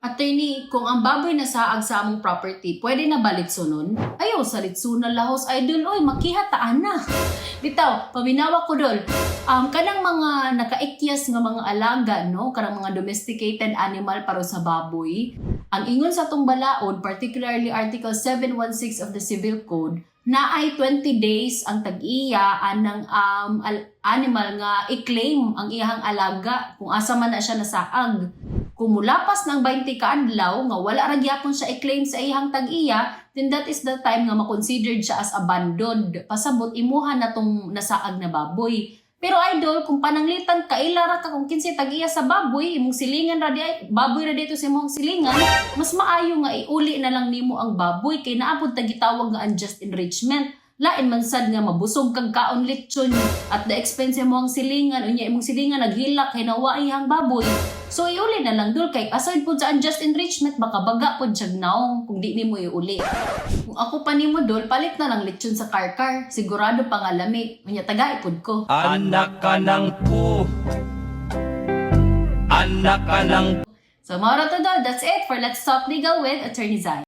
Attorney, kung ang baboy na saag sa among property, pwede na balitsunon? Ayaw sa litsunan lahos, idol. Oy, makihataan na. Bitaw, paminawa ko dol. Kanang mga nakaikyas nga mga alaga, no? Kanang mga domesticated animal para sa baboy. Ang ingon sa tong balaod, particularly Article 716 of the Civil Code, na ay 20 days ang tag-iya ng animal nga i-claim ang iyang alaga kung asa man na siya nasaag. Kung mulapas ng 20 ka adlaw nga wala ra gyapon siya i-claim sa iyang tag-iya, then that is the time nga ma-considered siya as abandoned. Pasabot imuha na tong nasaag na baboy. Pero idol, kung pananglitan ka ilara ka kung kinsa tag-iya sa baboy, imong silingan ra di baboy ra dito sa imong silingan, mas maayo nga iuli na lang nimo ang baboy kay naabot ta gitawag nga unjust enrichment. Lain man sad nga mabusog kag kaon lechon at the expense mo ang silingan unya imong silingan naghilak kay nawa iyang baboy. So iuli na lang dul kay aside pud sa unjust enrichment baka baga pud siya naong kung di nimo iuli. Kung ako pa nimo dul palit na lang lechon sa karkar, sigurado pangalami unya taga ipod ko. Anak ka ng po. Anak ka ng So mga to dol, that's it for Let's Talk Legal with Attorney Zai.